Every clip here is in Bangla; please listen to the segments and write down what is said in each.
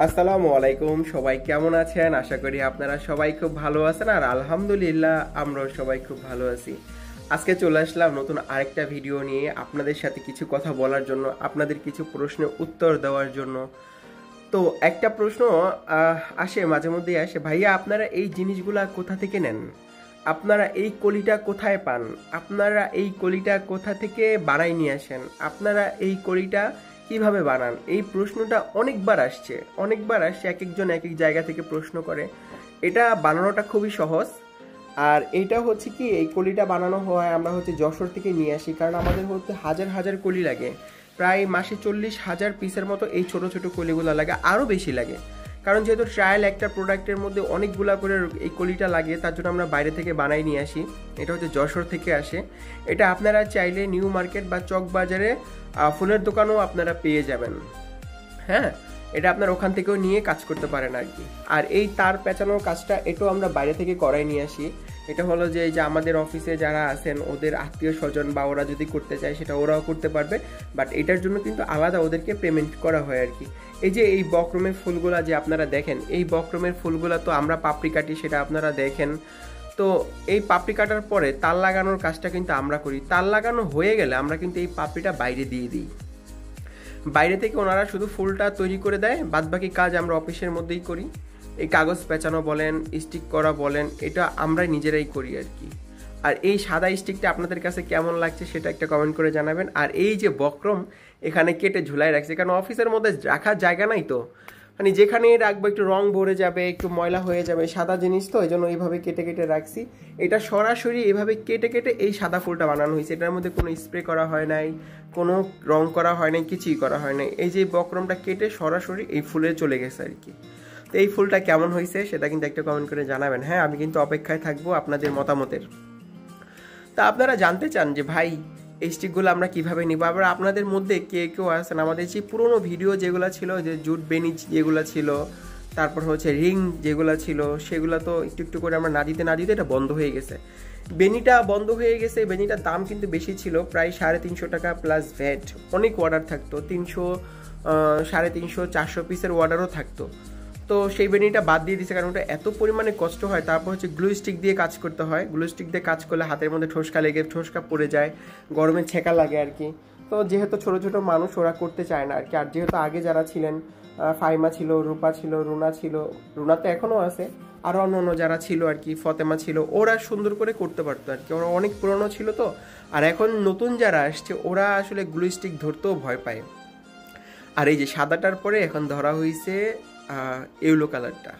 আসসালামু আলাইকুম, সবাই কেমন আছেন? আশা করি আপনারা সবাই খুব ভালো আছেন। আর আলহামদুলিল্লাহ আমরাও সবাই খুব ভালো আছি। আজকে চলে আসলাম নতুন আরেকটা ভিডিও নিয়ে আপনাদের সাথে কিছু কথা বলার জন্য, আপনাদের কিছু প্রশ্নের উত্তর দেওয়ার জন্য। তো একটা প্রশ্ন আসে, মাঝে মধ্যেই আসে, ভাইয়া আপনারা এই জিনিসগুলা কোথা থেকে নেন? আপনারা এই কলিটা কোথায় পান? আপনারা এই কলিটা কোথা থেকে বানাই নিয়ে আসেন? আপনারা এই কলিটা কিভাবে বানান? এই প্রশ্নটা অনেকবার আসছে, এক একজন এক এক জায়গা থেকে প্রশ্ন করে। এটা বানানোটা খুবই সহজ। আর এইটা হচ্ছে কি, এই কলিটা বানানো হয় আমরা হচ্ছে যশোর থেকে নিয়ে আসি, কারণ আমাদের হচ্ছে হাজার হাজার কলি লাগে। প্রায় মাসে 40,000 পিসের মতো এই ছোট ছোট কলিগুলো লাগে, আরও বেশি লাগে। কারণ যেহেতু ট্রায়াল একটা প্রোডাক্টের মধ্যে অনেকগুলা করে এই কলিটা লাগে, তার জন্য আমরা বাইরে থেকে বানাই নিয়ে আসি। এটা হচ্ছে যশোর থেকে আসে। এটা আপনারা চাইলে নিউ মার্কেট বা চক বাজারে ফুলের দোকানও আপনারা পেয়ে যাবেন। হ্যাঁ, এটা আপনার ওখান থেকেও নিয়ে কাজ করতে পারেন আর কি। আর এই তার পেঁচানোর কাজটা এটাও আমরা বাইরে থেকে করাই নিয়ে আসি। এটা হলো যে এই যে আমাদের অফিসে যারা আছেন ওদের আত্মীয় স্বজন বা ওরা যদি করতে চায় সেটা ওরাও করতে পারবে, বাট এটার জন্য কিন্তু আলাদা ওদেরকে পেমেন্ট করা হয় আর কি। এই যে এই বক্রমের ফুলগুলা যে আপনারা দেখেন, এই বক্রমের ফুলগুলা তো আমরা পাপড়ি কাটি, সেটা আপনারা দেখেন। তো এই পাপড়ি কাটার পরে তার লাগানোর কাজটা কিন্তু আমরা করি। তার লাগানো হয়ে গেলে আমরা কিন্তু এই পাপড়িটা বাইরে দিয়ে দিই। বাইরে থেকে ওনারা শুধু ফুলটা তৈরি করে দেয়, বাদবাকি কাজ আমরা অফিসের মধ্যেই করি। এই কাগজ পেঁচানো বলেন, স্টিক করা বলেন, এটা আমরা নিজেরাই করি আর কি। আর এই সাদা স্টিকটা আপনাদের কাছে কেমন লাগছে সেটা একটা কমেন্ট করে জানাবেন। আর এই যে বক্রম এখানে কেটে ঝুলাই রাখছে, কারণ অফিসের মধ্যে রাখার জায়গা নাই, তো মানে যেখানে রাখবো একটু রং ভরে যাবে, একটু ময়লা হয়ে যাবে, সাদা জিনিস তো, এই জন্য এইভাবে কেটে কেটে রাখছি। এটা সরাসরি এইভাবে কেটে কেটে এই সাদা ফুলটা বানানো হয়েছে। এটার মধ্যে কোনো স্প্রে করা হয় নাই, কোনো রং করা হয় নাই, কিছুই করা হয় নাই। এই যে বক্রমটা কেটে সরাসরি এই ফুলে চলে গেছে আর কি। তো এই ফুলটা কেমন হয়েছে সেটা কিন্তু একটা কমেন্ট করে জানাবেন। হ্যাঁ, আমি কিন্তু অপেক্ষায় থাকবো আপনাদের মতামতের। তা আপনারা জানতে চান যে ভাই এই স্টিকগুলো আমরা কীভাবে নিব। আবার আপনাদের মধ্যে কেউ আছেন আমাদের যে পুরোনো ভিডিও যেগুলো ছিল, যে জুট বেনি যেগুলো ছিল, তারপর হচ্ছে রিং যেগুলো ছিল, সেগুলো তো একটু একটু করে আমরা না দিতে এটা বন্ধ হয়ে গেছে। বেনিটা বন্ধ হয়ে গেছে। বেনিটার দাম কিন্তু বেশি ছিল, প্রায় 350 টাকা প্লাস ভ্যাট। অনেক অর্ডার থাকতো, 300, 350, 400 পিসের অর্ডারও থাকতো। তো সেই বেনিটা বাদ দিয়ে দিছে, কারণ ওটা এত পরিমাণে কষ্ট হয়। তারপর হচ্ছে গ্লু স্টিক দিয়ে কাজ করতে হয়। গ্লু স্টিক দিয়ে কাজ করলে হাতের মধ্যে ঠোসকা লেগে ঠোসকা পড়ে যায়, গরমে ছেঁকা লাগে আর কি। তো যেহেতু ছোটো ছোটো মানুষ ওরা করতে চায় না আর কি। আর যেহেতু আগে যারা ছিলেন, ফাইমা ছিল, রূপা ছিল, রুনা ছিল, রুনা তো এখনও আছে, আরও অন্য অন্য যারা ছিল আর কি, ফতেমা ছিল, ওরা সুন্দর করে করতে পারতো আর কি। ওরা অনেক পুরনো ছিল তো। আর এখন নতুন যারা আসছে ওরা আসলে গ্লু স্টিক ধরতেও ভয় পায়। আর এই যে সাদাটার পরে এখন ধরা হয়েছে ইয়েলো কালারটা।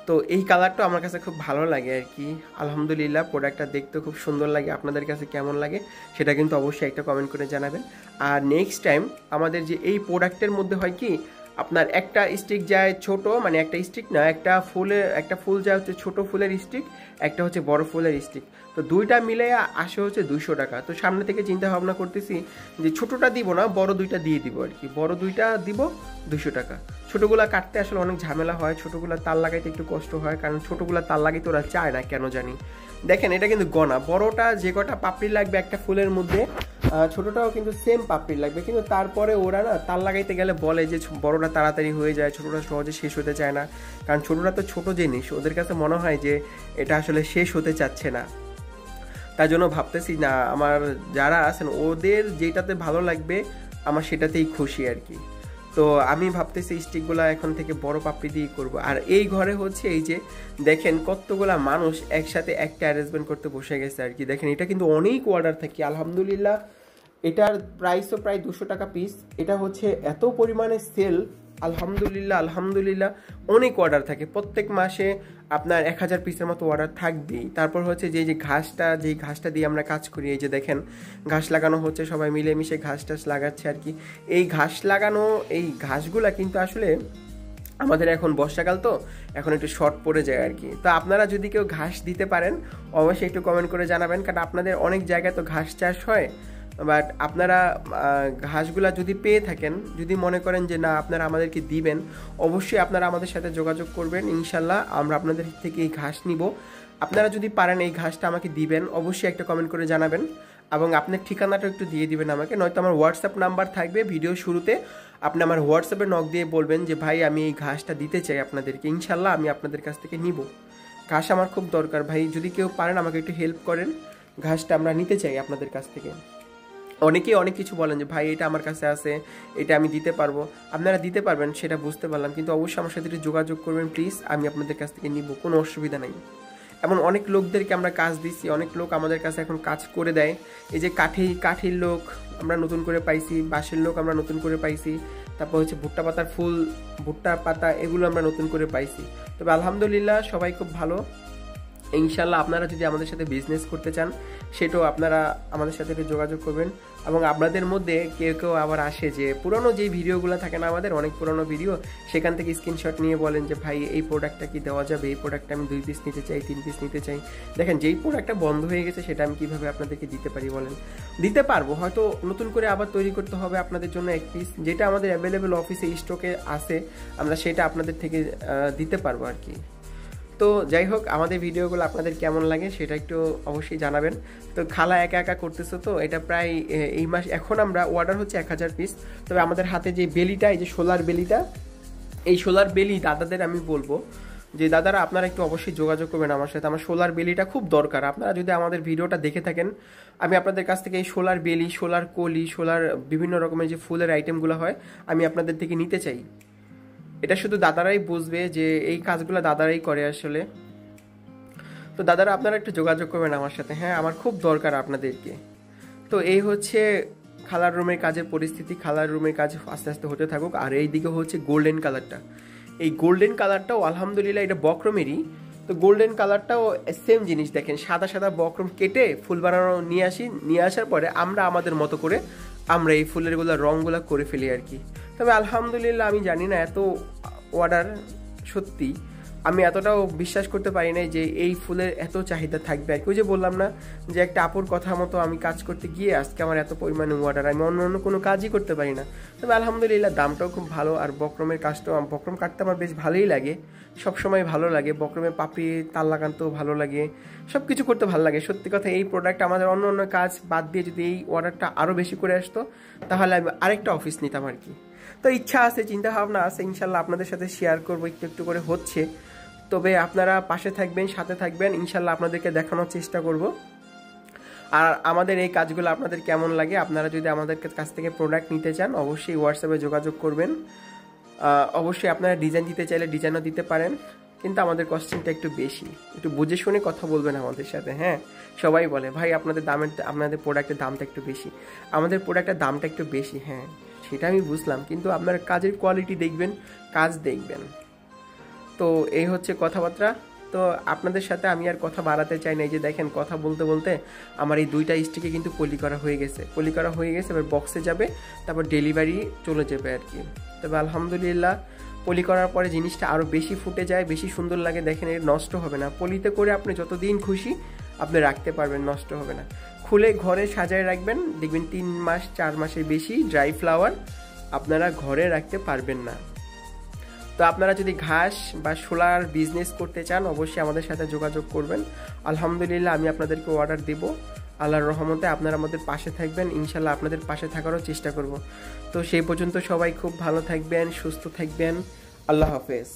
তো এই কালারটা আমার কাছে খুব ভালো লাগে আর কি। আলহামদুলিল্লাহ, প্রোডাক্টটা দেখতে খুব সুন্দর লাগে। আপনাদের কাছে কেমন লাগে সেটা কিন্তু অবশ্যই একটা কমেন্ট করে জানাবেন। আর নেক্সট টাইম আমাদের যে এই প্রোডাক্টের মধ্যে হয় কি, আপনার একটা স্টিক যায় ছোট, মানে একটা স্টিক না, একটা ফুল যায় হচ্ছে ছোট ফুলের স্টিক, একটা হচ্ছে বড় ফুলের স্টিক। তো দুইটা মিলে আসে হচ্ছে 200 টাকা। তো সামনে থেকে চিন্তা ভাবনা করতেছি যে ছোটোটা দিব না, বড় দুইটা দিয়ে দিব আর কি। বড় দুইটা দিব 200 টাকা। ছোটোগুলা কাটতে আসলে অনেক ঝামেলা হয়, ছোটোগুলা তার লাগাইতে একটু কষ্ট হয়, কারণ ছোটোগুলা তার লাগাইতে ওরা চায় না কেন জানি। দেখেন এটা কিন্তু গনা, বড়টা যে কটা পাপড়ি লাগবে একটা ফুলের মধ্যে, ছোটোটাও কিন্তু সেম পাপড়ি লাগবে, কিন্তু তারপরে ওরা না তার লাগাইতে গেলে বলে যে বড়টা তাড়াতাড়ি হয়ে যায়, ছোটোটা সহজে শেষ হতে চায় না। কারণ ছোটোটা তো ছোটো জিনিস, ওদের কাছে মনে হয় যে এটা আসলে শেষ হতে চাচ্ছে না। তার জন্য ভাবতেছি না, আমার যারা আছেন ওদের যেটাতে ভালো লাগবে আমার সেটাতেই খুশি আর কি। তো আমি ভাবতেছি স্টিকগুলো এখন থেকে বড় পাপড়ি দিয়ে করবো। আর এই ঘরে হচ্ছে এই যে দেখেন কতগুলা মানুষ একসাথে একটা অ্যারেঞ্জমেন্ট করতে বসে গেছে আর কি। দেখেন এটা কিন্তু অনেক অর্ডার থাকে আলহামদুলিল্লাহ। এটার প্রাইসও প্রায় 200 টাকা পিস। এটা হচ্ছে এত পরিমাণে সেল, আলহামদুলিল্লাহ অনেক অর্ডার থাকে। প্রত্যেক মাসে আপনার 1000 পিসের মতো অর্ডার থাকবেই। তারপর হচ্ছে যেই ঘাসটা দিয়ে আমরা কাজ করি, এই যে দেখেন ঘাস লাগানো হচ্ছে, সবাই মিলেমিশে ঘাস টাস লাগাচ্ছে আর কি। এই ঘাস লাগানো এই ঘাসগুলা কিন্তু আসলে আমাদের এখন বর্ষাকাল তো, এখন একটু শর্ট পড়ে যায় আর কি। তো আপনারা যদি কেউ ঘাস দিতে পারেন অবশ্যই একটু কমেন্ট করে জানাবেন, কারণ আপনাদের অনেক জায়গায় তো ঘাস চাষ হয়। বাট আপনারা ঘাসগুলা যদি পেয়ে থাকেন, যদি মনে করেন যে না আপনারা আমাদেরকে দিবেন, অবশ্যই আপনারা আমাদের সাথে যোগাযোগ করবেন। ইনশাল্লাহ আমরা আপনাদের থেকে এই ঘাস নিব। আপনারা যদি পারেন এই ঘাসটা আমাকে দিবেন, অবশ্যই একটা কমেন্ট করে জানাবেন এবং আপনার ঠিকানাটা একটু দিয়ে দিবেন আমাকে, নয়তো আমার হোয়াটসঅ্যাপ নাম্বার থাকবে ভিডিও শুরুতে, আপনি আমার হোয়াটসঅ্যাপে নক দিয়ে বলবেন যে ভাই আমি এই ঘাসটা দিতে চাই আপনাদেরকে, ইনশাল্লাহ আমি আপনাদের কাছ থেকে নিব। ঘাস আমার খুব দরকার ভাই, যদি কেউ পারেন আমাকে একটু হেল্প করেন, ঘাসটা আমরা নিতে চাই আপনাদের কাছ থেকে। অনেকেই অনেক কিছু বলেন যে ভাই এটা আমার কাছে আছে, এটা আমি দিতে পারবো। আপনারা দিতে পারবেন সেটা বুঝতে পারলাম, কিন্তু অবশ্যই আমার সাথে একটু যোগাযোগ করবেন প্লিজ, আমি আপনাদের কাছ থেকে নিব, কোনো অসুবিধা নাই। এমন অনেক লোকদেরকে আমরা কাজ দিচ্ছি, অনেক লোক আমাদের কাছে এখন কাজ করে দেয়। এই যে কাঠির লোক আমরা নতুন করে পাইছি, বাঁশের লোক আমরা নতুন করে পাইছি, তারপর হচ্ছে ভুট্টা পাতার ফুল, ভুট্টা পাতা, এগুলো আমরা নতুন করে পাইছি। তবে আলহামদুলিল্লাহ সবাই খুব ভালো। ইনশাল্লাহ আপনারা যদি আমাদের সাথে বিজনেস করতে চান সেটাও আপনারা আমাদের সাথে যোগাযোগ করবেন। এবং আপনাদের মধ্যে কেউ কেউ আবার আসে যে পুরনো যেই ভিডিওগুলো থাকে না, আমাদের অনেক পুরনো ভিডিও, সেখান থেকে স্ক্রিনশট নিয়ে বলেন যে ভাই এই প্রোডাক্টটা কি দেওয়া যাবে, এই প্রোডাক্টটা আমি 2 পিস নিতে চাই, 3 পিস নিতে চাই। দেখেন যেই প্রোডাক্টটা বন্ধ হয়ে গেছে সেটা আমি কীভাবে আপনাদেরকে দিতে পারি বলেন? দিতে পারবো, হয়তো নতুন করে আবার তৈরি করতে হবে আপনাদের জন্য 1 পিস, যেটা আমাদের অ্যাভেলেবেল অফিসে স্টকে আছে আমরা সেটা আপনাদের থেকে দিতে পারবো আর কি। তো যাই হোক, আমাদের ভিডিওগুলো আপনাদের কেমন লাগে সেটা একটু অবশ্যই জানাবেন। তো খালা একা একা করতেছে, তো এটা প্রায় এই মাস এখন আমরা অর্ডার হচ্ছে 1000 পিস। তবে আমাদের হাতে যে বেলিটা, এই যে সোলার বেলিটা, এই সোলার বেলি দাদাদের আমি বলবো যে দাদারা আপনারা একটু অবশ্যই যোগাযোগ করবেন আমার সাথে, আমার সোলার বেলিটা খুব দরকার। আপনারা যদি আমাদের ভিডিওটা দেখে থাকেন, আমি আপনাদের কাছ থেকে এই সোলার বেলি, সোলার কলি, সোলার বিভিন্ন রকমের যে ফুলের আইটেমগুলো হয় আমি আপনাদের থেকে নিতে চাই। এটা শুধু দাদারাই বুঝবে যে এই কাজগুলো দাদারাই করে আসলে। তো দাদারা আপনারা একটু যোগাযোগ করবেন আমার সাথে, হ্যাঁ আমার খুব দরকার আপনাদেরকে। তো এই হচ্ছে খালার রুমের কাজের পরিস্থিতি, খালার রুমের কাজ আস্তে আস্তে হতে থাকুক। আর এই দিকে হচ্ছে গোল্ডেন কালারটা, এই গোল্ডেন কালারটাও আলহামদুলিল্লাহ এটা বক্রমেরই। তো গোল্ডেন কালারটাও সেম জিনিস, দেখেন সাদা সাদা বক্রম কেটে ফুল বানানো নিয়ে আসার পরে আমরা আমাদের মতো করে আমরা এই ফুলেরগুলো রঙগুলো করে ফেলি আর কি। তবে আলহামদুলিল্লাহ আমি জানি না এত অর্ডার, সত্যি আমি এতটাও বিশ্বাস করতে পারি না যে এই ফুলের এত চাহিদা থাকবে আর কি। ওই যে বললাম না যে একটা আপুর কথা মতো আমি কাজ করতে গিয়ে আজকে আমার এত পরিমাণে অর্ডার, আমি অন্য কোনো কাজই করতে পারি না। তবে আলহামদুলিল্লাহ দামটাও খুব ভালো। আর বক্রমের কাজটাও, বক্রম কাটতে আমার বেশ ভালোই লাগে, সবসময় ভালো লাগে। বক্রমের পাপড়ি তার লাগানতেও ভালো লাগে, সব কিছু করতে ভালো লাগে। সত্যি কথা এই প্রোডাক্ট আমাদের অন্য কাজ বাদ দিয়ে যদি এই অর্ডারটা আরও বেশি করে আসতো তাহলে আমি আরেকটা অফিস নিতাম আর কি। তো ইচ্ছা আছে, চিন্তা ভাবনা আছে, ইনশাল্লাহ আপনাদের সাথে শেয়ার করবো, একটু একটু করে হচ্ছে। তবে আপনারা পাশে থাকবেন, সাথে থাকবেন, ইনশাল্লাহ আপনাদেরকে দেখানোর চেষ্টা করব। আর আমাদের এই কাজগুলো আপনাদের কেমন লাগে, আপনারা যদি আমাদের কাছ থেকে প্রোডাক্ট নিতে চান অবশ্যই হোয়াটসঅ্যাপে যোগাযোগ করবেন। অবশ্যই আপনারা ডিজাইন দিতে চাইলে ডিজাইনও দিতে পারেন, কিন্তু আমাদের কস্টিংটা একটু বেশি, একটু বুঝে শুনে কথা বলবেন আমাদের সাথে। হ্যাঁ সবাই বলে ভাই আপনাদের প্রোডাক্টের দামটা একটু বেশি, আমাদের প্রোডাক্টের দামটা একটু বেশি, হ্যাঁ সেটা আমি বুঝলাম, কিন্তু আপনার কাজের কোয়ালিটি দেখবেন, কাজ দেখবেন। তো এই হচ্ছে কথাবার্তা। তো আপনাদের সাথে আমি আর কথা বাড়াতে চাই না। এই যে দেখেন কথা বলতে বলতে আমার এই 2টা স্টিকে কিন্তু পলি করা হয়ে গেছে, এবার বক্সে যাবে, তারপর ডেলিভারি চলে যাবে আর কি। তবে আলহামদুলিল্লাহ পলি করার পরে জিনিসটা আরও বেশি ফুটে যায়, বেশি সুন্দর লাগে। দেখেন এর নষ্ট হবে না, পলিতে করে আপনি যতদিন খুশি আপনি রাখতে পারবেন, নষ্ট হবে না। খুলে ঘরে সাজায় রাখবেন, দেখবেন 3 মাস 4 মাসের বেশি ড্রাই ফ্লাওয়ার আপনারা ঘরে রাখতে পারবেন না। তো আপনারা যদি ঘাস বা সোলার বিজনেস করতে চান অবশ্যই আমাদের সাথে যোগাযোগ করবেন। আলহামদুলিল্লাহ আমি আপনাদেরকে অর্ডার দেব, আল্লাহর রহমতে আপনারা আমাদের পাশে থাকবেন, ইনশাল্লাহ আপনাদের পাশে থাকারও চেষ্টা করব। তো সেই পর্যন্ত সবাই খুব ভালো থাকবেন, সুস্থ থাকবেন, আল্লাহ হাফেজ।